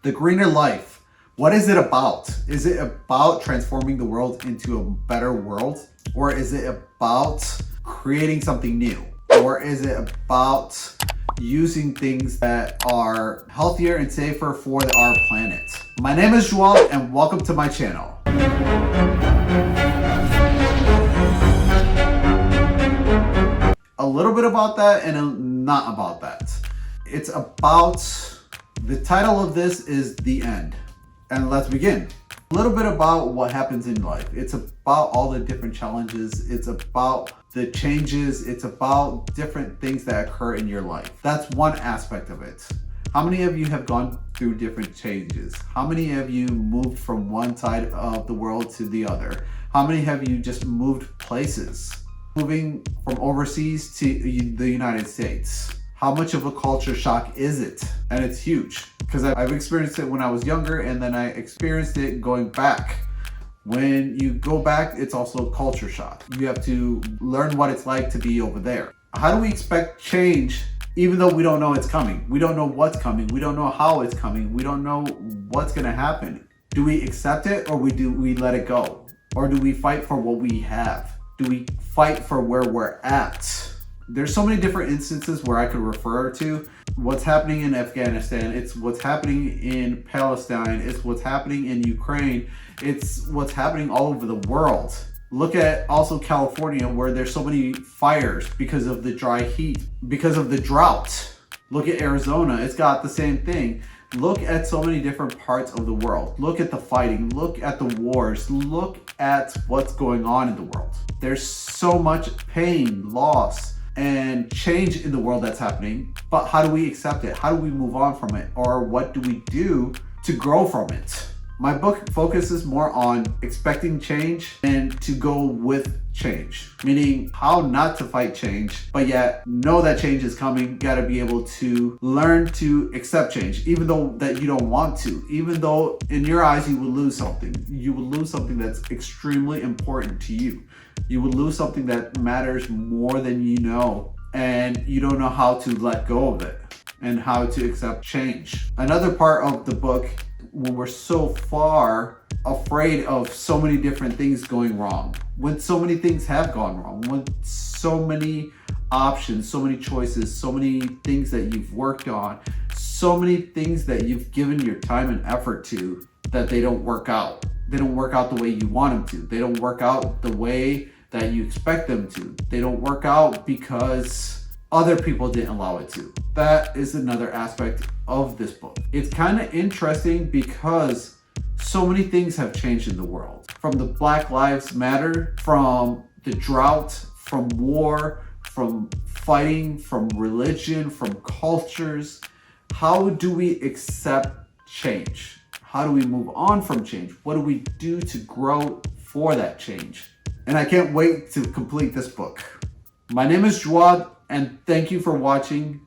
The Greener Life. What is it about? Is it about transforming the world into a better world? Or is it about creating something new? Or is it about using things that are healthier and safer for our planet? My name is Joel and welcome to my channel. A little bit about that and not about that. It's about, the title of this is The End. And let's begin. A little bit about what happens in life. It's about all the different challenges. It's about the changes. It's about different things that occur in your life. That's one aspect of it. How many of you have gone through different changes? How many of you moved from one side of the world to the other? How many have you just moved places? Moving from overseas to the United States. How much of a culture shock is it? And it's huge because I've experienced it when I was younger and then I experienced it going back. When you go back, it's also a culture shock. You have to learn what it's like to be over there. How do we expect change even though we don't know it's coming? We don't know what's coming. We don't know how it's coming. We don't know what's gonna happen. Do we accept it or do we let it go? Or do we fight for what we have? Do we fight for where we're at? There's so many different instances where I could refer to what's happening in Afghanistan. It's what's happening in Palestine. It's what's happening in Ukraine. It's what's happening all over the world. Look at also California where there's so many fires because of the dry heat, because of the drought. Look at Arizona, it's got the same thing. Look at so many different parts of the world. Look at the fighting, look at the wars, look at what's going on in the world. There's so much pain, loss, and change in the world that's happening, but how do we accept it? How do we move on from it? Or what do we do to grow from it? My book focuses more on expecting change and to go with change, meaning how not to fight change, but yet know that change is coming. You gotta be able to learn to accept change, even though that you don't want to, even though in your eyes you will lose something. You will lose something that's extremely important to you. You will lose something that matters more than you know, and you don't know how to let go of it and how to accept change. Another part of the book, when we're so far afraid of so many different things going wrong, when so many things have gone wrong, when so many options, so many choices, so many things that you've worked on, so many things that you've given your time and effort to, that they don't work out. They don't work out the way you want them to. They don't work out the way that you expect them to. They don't work out because other people didn't allow it to. That is another aspect of this book. It's kind of interesting because so many things have changed in the world. From the Black Lives Matter, from the drought, from war, from fighting, from religion, from cultures. How do we accept change? How do we move on from change? What do we do to grow for that change? And I can't wait to complete this book. My name is Jawad, and thank you for watching.